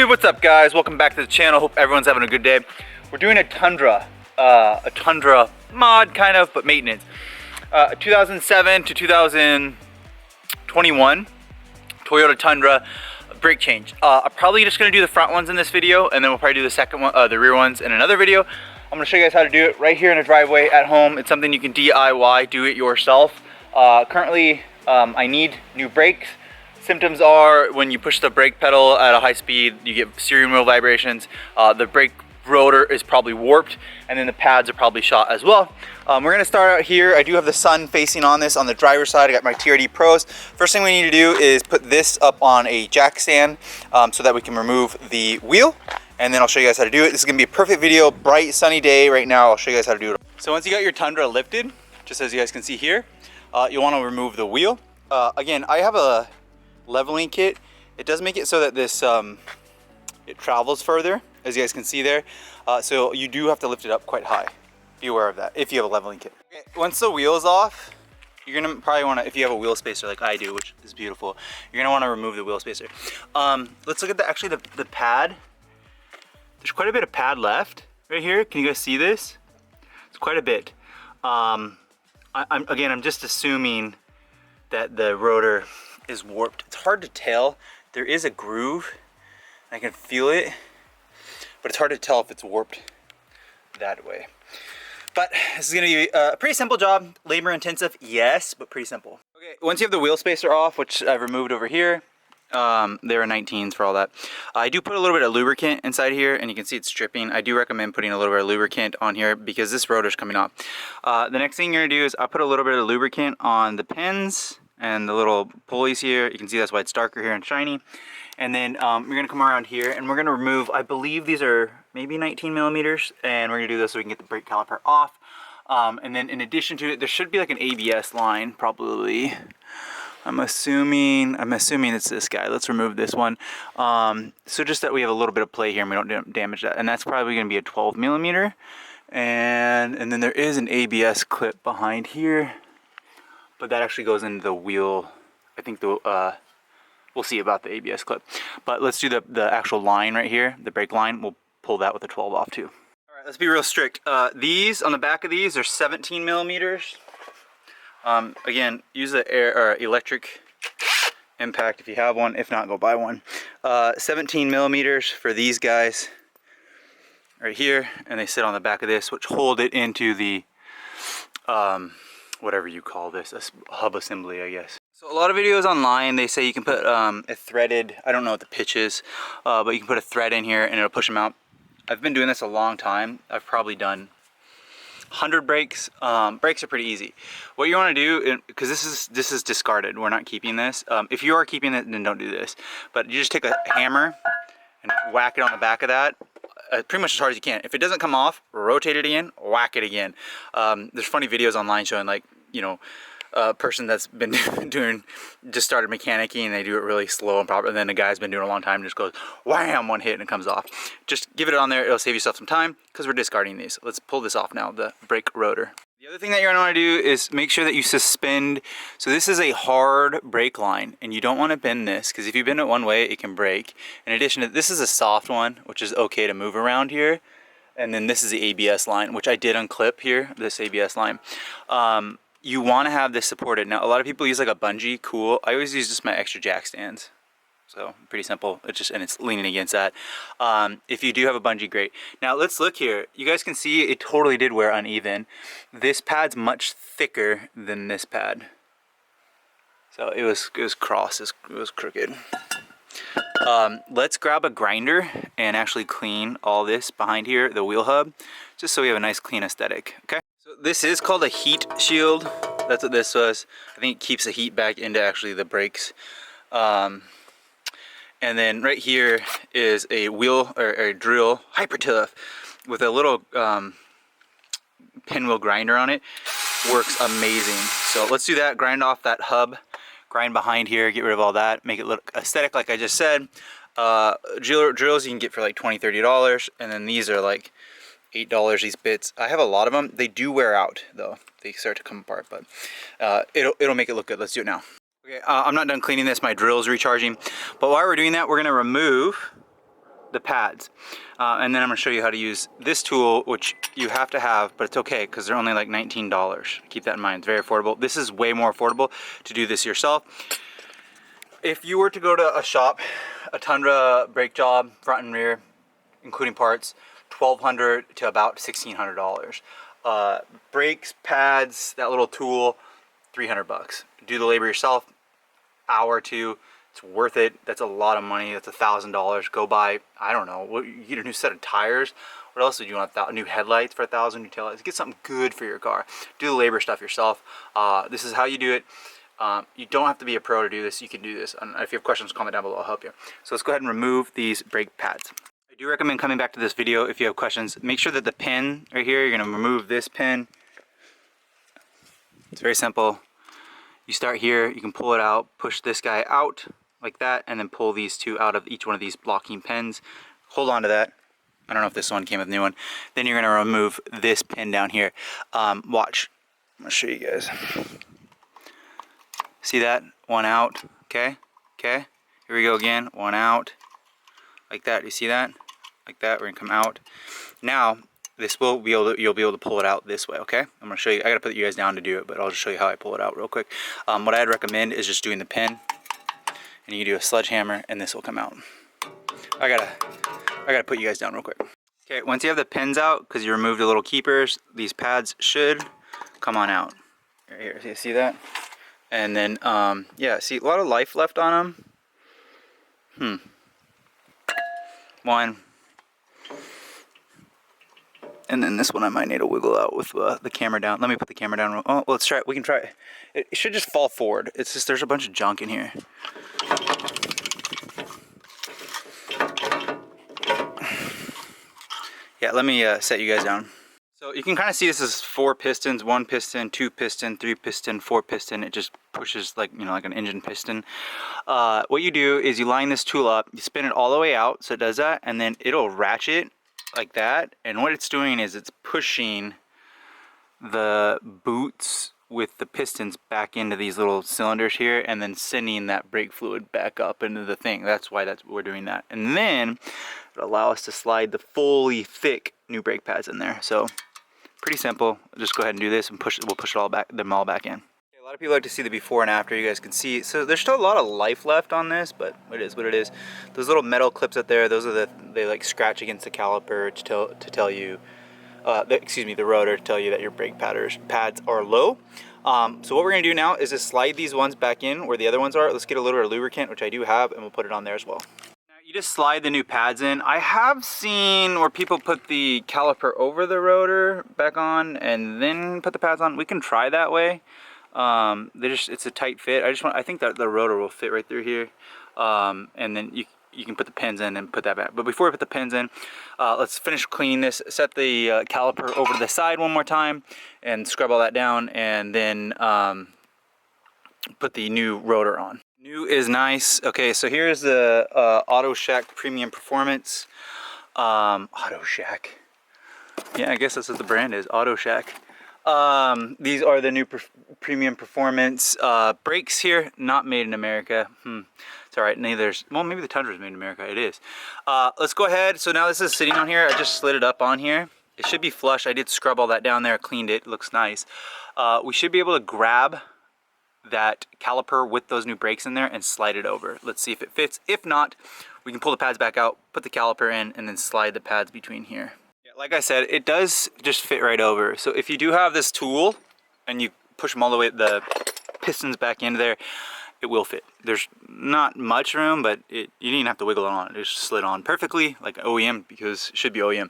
YouTube, what's up guys? Welcome back to the channel. Hope everyone's having a good day. We're doing a Tundra mod kind of, but maintenance. 2007 to 2021 Toyota Tundra brake change. I'm probably just gonna do the front ones in this video, and then we'll probably do the second one, the rear ones in another video. I'm gonna show you guys how to do it right here in a driveway at home. It's something you can DIY, do it yourself. Currently, I need new brakes. Symptoms are when you push the brake pedal at a high speed, you get steering wheel vibrations. The brake rotor is probably warped, and then the pads are probably shot as well. We're gonna start out here. I do have the sun facing on this on the driver's side. I got my TRD Pros. First thing we need to do is put this up on a jack stand so that we can remove the wheel, and then I'll show you guys how to do it. This is gonna be a perfect video, bright sunny day right now. I'll show you guys how to do it. So once you got your Tundra lifted, just as you guys can see here, you'll want to remove the wheel. Again, I have a leveling kit. It does make it so that this it travels further, as you guys can see there. So you do have to lift it up quite high. Be aware of that if you have a leveling kit. Okay, once the wheel is off, you're gonna probably want to, if you have a wheel spacer like I do, which is beautiful, you're gonna want to remove the wheel spacer. Let's look at the pad. There's quite a bit of pad left right here. Can you guys see this? It's quite a bit. I'm just assuming that the rotor is warped. It's hard to tell. There is a groove. I can feel it, but it's hard to tell if it's warped that way. But this is gonna be a pretty simple job. Labor intensive, yes, but pretty simple. Okay, once you have the wheel spacer off, which I've removed over here, there are 19s for all that. I do put a little bit of lubricant inside here, and you can see it's dripping. I do recommend putting a little bit of lubricant on here because this rotor's coming off. The next thing you're gonna do is I'll put a little bit of lubricant on the pins and the little pulleys here. You can see that's why it's darker here and shiny. And then we're gonna come around here and we're gonna remove, I believe these are maybe 19 millimeters, and we're gonna do this so we can get the brake caliper off. And then in addition to it, there should be like an ABS line, probably. I'm assuming it's this guy. Let's remove this one. So just that we have a little bit of play here and we don't damage that. And that's probably gonna be a 12 millimeter. And then there is an ABS clip behind here, but that actually goes into the wheel. I think we'll see about the ABS clip. But let's do the actual line right here, the brake line. We'll pull that with the 12 off too. All right, let's be real strict. These, on the back of these, are 17 millimeters. Again, use the electric impact if you have one. If not, go buy one. 17 millimeters for these guys right here, and they sit on the back of this, which hold it into the whatever you call this, a hub assembly, I guess. So a lot of videos online, they say you can put a threaded, I don't know what the pitch is, but you can put a thread in here and it'll push them out. I've been doing this a long time. I've probably done 100 brakes. Brakes are pretty easy. What you want to do, because this is discarded, we're not keeping this. If you are keeping it, then don't do this. But you just take a hammer and whack it on the back of that, pretty much as hard as you can. If it doesn't come off, rotate it again, whack it again. There's funny videos online showing, like, you know, a person that's been just started mechanicking and they do it really slow and proper, and then the guy's been doing it a long time and just goes wham, one hit and it comes off. Just give it on there, it'll save yourself some time because we're discarding these. Let's pull this off now, the brake rotor. The other thing that you're gonna wanna do is make sure that you suspend. So this is a hard brake line and you don't wanna bend this, because if you bend it one way, it can break. In addition to this is a soft one, which is okay to move around here. And then this is the ABS line, which I did unclip here, this ABS line. You want to have this supported. Now, a lot of people use like a bungee, cool. I always use just my extra jack stands. So pretty simple, and it's leaning against that. If you do have a bungee, great. Now let's look here. You guys can see it totally did wear uneven. This pad's much thicker than this pad. So it was cross, it was crooked. Let's grab a grinder and actually clean all this behind here, the wheel hub, just so we have a nice clean aesthetic, okay? So this is called a heat shield. That's what this was. I think it keeps the heat back into actually the brakes. And then right here is a wheel or a drill, hyper tough, with a little pinwheel grinder on it. Works amazing. So let's do that. Grind off that hub. Grind behind here, get rid of all that, make it look aesthetic like I just said. Drills you can get for like $20, $30, and then these are like $8, these bits. I have a lot of them. They do wear out though. They start to come apart, but it'll make it look good. Let's do it now. Okay, I'm not done cleaning this. My drill's recharging. But while we're doing that, we're gonna remove the pads. And then I'm gonna show you how to use this tool, which you have to have, but it's okay because they're only like $19. Keep that in mind, it's very affordable. This is way more affordable to do this yourself. If you were to go to a shop, a Tundra brake job, front and rear, including parts, $1,200 to about $1,600. Brakes, pads, that little tool, $300. Do the labor yourself, hour or two, it's worth it. That's a lot of money. That's $1,000. Go buy, I don't know, you get a new set of tires. What else would you want? New headlights for $1,000, new taillights. Get something good for your car. Do the labor stuff yourself. This is how you do it. You don't have to be a pro to do this. You can do this. And if you have questions, comment down below. I'll help you. So let's go ahead and remove these brake pads. I do recommend coming back to this video if you have questions. Make sure that the pin right here, you're going to remove this pin. It's very simple. You start here, you can pull it out, push this guy out like that, and then pull these two out of each one of these blocking pins. Hold on to that. I don't know if this one came with a new one. Then you're going to remove this pin down here. Watch. I'm going to show you guys. See that? One out. Okay. Okay. Here we go again. One out. Like that. You see that? Like that. We're going to come out. Now, this will be able to, you'll be able to pull it out this way, okay? I'm going to show you. I got to put you guys down to do it, but I'll just show you how I pull it out real quick. What I'd recommend is just doing the pin. And you can do a sledgehammer and this will come out. I gotta put you guys down real quick. Okay, once you have the pins out, because you removed the little keepers, these pads should come on out. Right here, so you see that? And then, yeah, see a lot of life left on them. One. And then this one I might need to wiggle out with the camera down. Let me put the camera down. Oh, well, let's try it. We can try it. It should just fall forward. It's just, there's a bunch of junk in here. Yeah, let me set you guys down. So you can kind of see this is 4 pistons, 1 piston, 2 piston, 3 piston, 4 piston. It just pushes like, you know, like an engine piston. What you do is you line this tool up, you spin it all the way out, so it does that, and then it'll ratchet like that. And what it's doing is it's pushing the boots with the pistons back into these little cylinders here, and then sending that brake fluid back up into the thing. That's why we're doing that. And then it'll allow us to slide the fully thick new brake pads in there. So pretty simple. Just go ahead and do this and push it. We'll push it all back, them all back in. Okay, a lot of people like to see the before and after. You guys can see. So there's still a lot of life left on this, but it is what it is. Those little metal clips up there, those are they like scratch against the caliper to tell you. The rotor to tell you that your brake pads are low. So what we're going to do now is just slide these ones back in where the other ones are. Let's get a little bit of lubricant, which I do have, and we'll put it on there as well. Now you just slide the new pads in. I have seen where people put the caliper over the rotor back on and then put the pads on. We can try that way. It's a tight fit. I think that the rotor will fit right through here. And then you can put the pins in and put that back. But before we put the pins in, let's finish cleaning this. Set the caliper over to the side one more time and scrub all that down, and then put the new rotor on. New is nice. Okay, so here's the Auto Shack Premium Performance. Auto Shack. Yeah, I guess that's what the brand is, Auto Shack. These are the new Premium Performance brakes here, not made in America. It's all right, well, maybe the Tundra is made in America. It is. Let's go ahead. So now this is sitting on here. I just slid it up on here. It should be flush. I did scrub all that down there, cleaned it. It looks nice. We should be able to grab that caliper with those new brakes in there and slide it over. Let's see if it fits. If not, we can pull the pads back out, put the caliper in, and then slide the pads between here. Yeah, like I said, it does just fit right over. So if you do have this tool and you push them all the way, the pistons back into there, it will fit. There's not much room, but you didn't even have to wiggle it on. It just slid on perfectly, like OEM, because it should be OEM.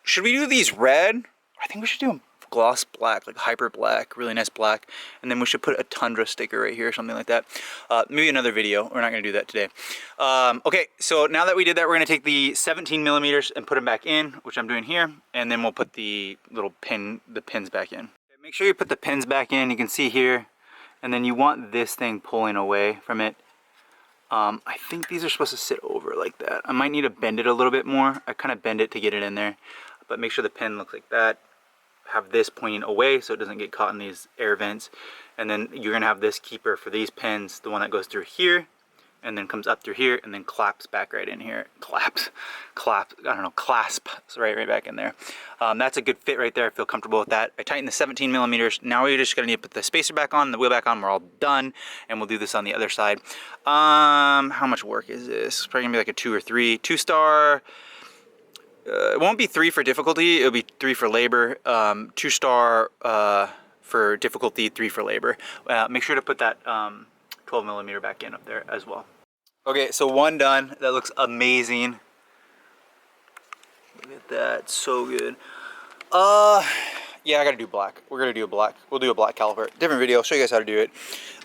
Should we do these red? I think we should do them gloss black, like hyper black, really nice black. And then we should put a Tundra sticker right here, something like that. Maybe another video. We're not gonna do that today. Okay, so now that we did that, we're gonna take the 17 millimeters and put them back in, which I'm doing here. And then we'll put the little pins back in. Okay, make sure you put the pins back in. You can see here. And then you want this thing pulling away from it. I think these are supposed to sit over like that. I might need to bend it a little bit more. I kind of bend it to get it in there. But make sure the pin looks like that. Have this pointing away so it doesn't get caught in these air vents. And then you're going to have this keeper for these pins, the one that goes through here, and then comes up through here and then claps back right in here. Claps, I don't know, clasps right back in there. That's a good fit right there. I feel comfortable with that. I tightened the 17 millimeters. Now we're just gonna need to put the spacer back on, the wheel back on. We're all done, and we'll do this on the other side. How much work is this? It's probably gonna be like a 2 or 3. 2-star. It won't be 3 for difficulty. It'll be 3 for labor. 2-star for difficulty, 3 for labor. Make sure to put that 12 millimeter back in up there as well. Okay, so one done. That looks amazing. Look at that, so good. Yeah, I gotta do black. We're gonna do a black. We'll do a black caliper. Different video. I'll show you guys how to do it.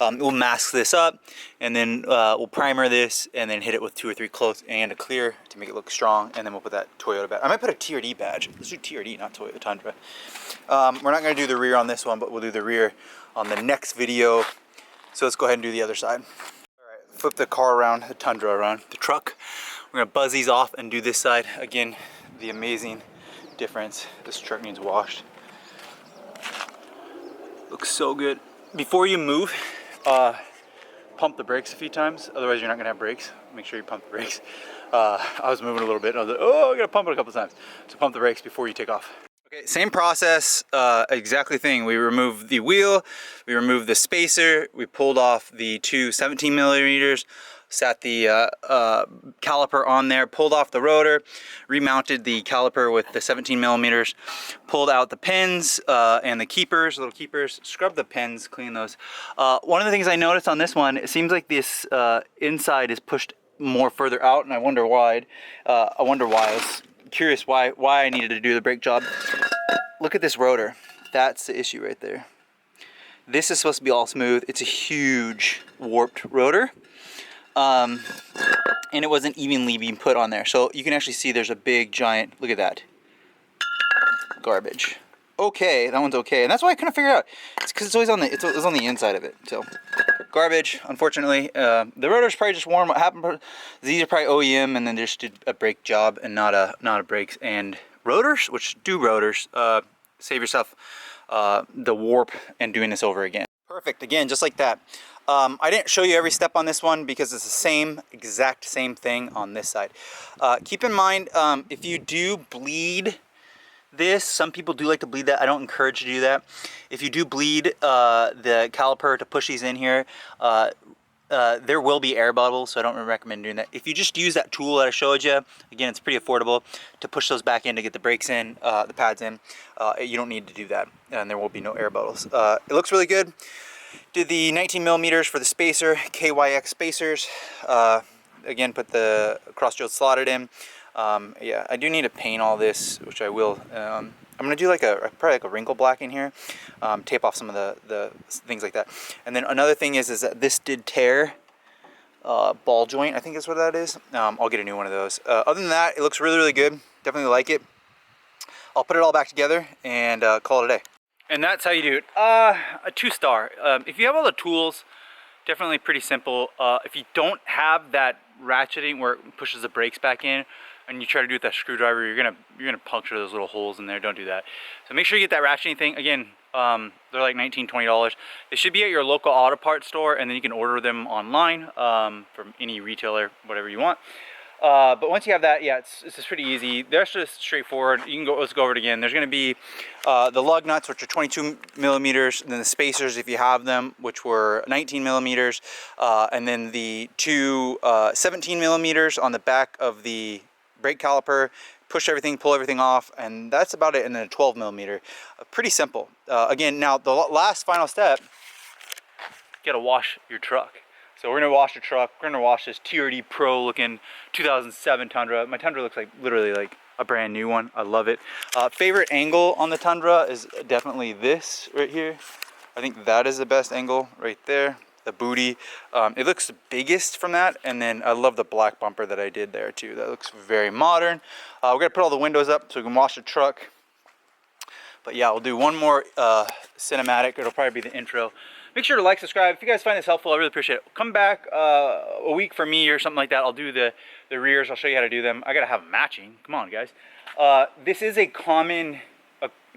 We'll mask this up, and then we'll primer this, and then hit it with 2 or 3 coats and a clear to make it look strong. And then we'll put that Toyota badge. I might put a TRD badge. Let's do TRD, not Toyota Tundra. We're not gonna do the rear on this one, but we'll do the rear on the next video. So let's go ahead and do the other side. All right, flip the car around, the Tundra around, the truck. We're gonna buzz these off and do this side. Again, the amazing difference. This truck needs washed. Looks so good. Before you move, pump the brakes a few times. Otherwise, you're not gonna have brakes. Make sure you pump the brakes. I was moving a little bit, and I was like, oh, I gotta pump it a couple times. So pump the brakes before you take off. Okay, same process, exactly thing. We removed the wheel, we removed the spacer, we pulled off the two 17 millimeters, sat the caliper on there, pulled off the rotor, remounted the caliper with the 17 millimeters, pulled out the pins and the keepers, little keepers, scrubbed the pins, clean those. One of the things I noticed on this one, it seems like this inside is pushed more further out, and I wonder why. I was curious why I needed to do the brake job. Look at this rotor. That's the issue right there. This is supposed to be all smooth. It's a huge warped rotor. And it wasn't evenly being put on there. So you can actually see there's a big giant, look at that. Garbage. Okay, that one's okay. And that's why I couldn't figure it out. It's because it's always on the, it's on the inside of it. So garbage, unfortunately. The rotor's probably just warm. What happened, these are probably OEM, and then they just did a brake job and not a brakes. And rotors, which do rotors, save yourself the warp and doing this over again. Perfect, again, just like that. I didn't show you every step on this one because it's the same, exact same thing on this side. Keep in mind, if you do bleed this, some people do like to bleed that. I don't encourage you to do that. If you do bleed the caliper to push these in here, there will be air bubbles, so I don't recommend doing that. If you just use that tool that I showed you, again, it's pretty affordable to push those back in to get the brakes in, the pads in. You don't need to do that, and there will be no air bubbles. It looks really good. Did the 19 millimeters for the spacer, KYX spacers. Again, put the cross-drilled slotted in. Yeah, I do need to paint all this, which I will. I'm gonna do like probably like a wrinkle black in here, tape off some of the things like that. And then another thing is that this did tear, ball joint, I think is what that is. I'll get a new one of those. Other than that, it looks really, really good. Definitely like it. I'll put it all back together and call it a day. And that's how you do it. A 2-star. If you have all the tools, definitely pretty simple. If you don't have that ratcheting where it pushes the brakes back in, and you try to do it with that screwdriver, you're gonna puncture those little holes in there. Don't do that. So make sure you get that ratcheting thing. Again, they're like $19, $20. They should be at your local auto parts store, and then you can order them online from any retailer, whatever you want. But once you have that, yeah, it's just pretty easy. They're just straightforward. You can go. Let's go over it again. There's going to be the lug nuts, which are 22 millimeters, and then the spacers, if you have them, which were 19 millimeters, and then the two 17 millimeters on the back of the brake caliper. Push everything, pull everything off, and that's about it. And then a 12 millimeter. Pretty simple. Again, now the last final step, you got to wash your truck. So we're gonna wash the truck. We're gonna wash this TRD Pro looking 2007 Tundra. My Tundra looks like literally like a brand new one. I love it. Favorite angle on the Tundra is definitely this right here. I think that is the best angle right there. The booty. It looks the biggest from that, and then I love the black bumper that I did there too. That looks very modern. We're gonna put all the windows up so we can wash the truck. But yeah, we'll do one more cinematic. It'll probably be the intro. Make sure to like, subscribe. If you guys find this helpful, I really appreciate it. Come back a week for me or something like that. I'll do the rears. I'll show you how to do them. I gotta have them matching. Come on, guys. This is a common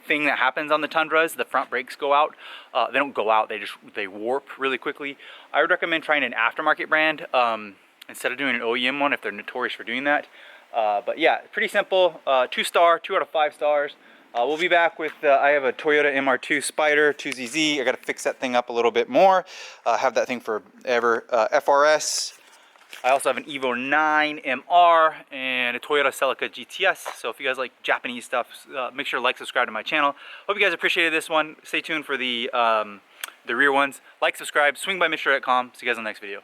thing that happens on the Tundras. The front brakes go out. They don't go out. They warp really quickly. I would recommend trying an aftermarket brand. instead of doing an OEM one if they're notorious for doing that. But yeah, pretty simple. 2-star, 2 out of 5 stars. We'll be back with, I have a Toyota MR2 Spider 2ZZ. I got to fix that thing up a little bit more. Have that thing forever. FRS. I also have an Evo 9 MR and a Toyota Celica GTS. So if you guys like Japanese stuff, make sure to like, subscribe to my channel. Hope you guys appreciated this one. Stay tuned for the rear ones. Like, subscribe, swingbymr.com. See you guys on the next video.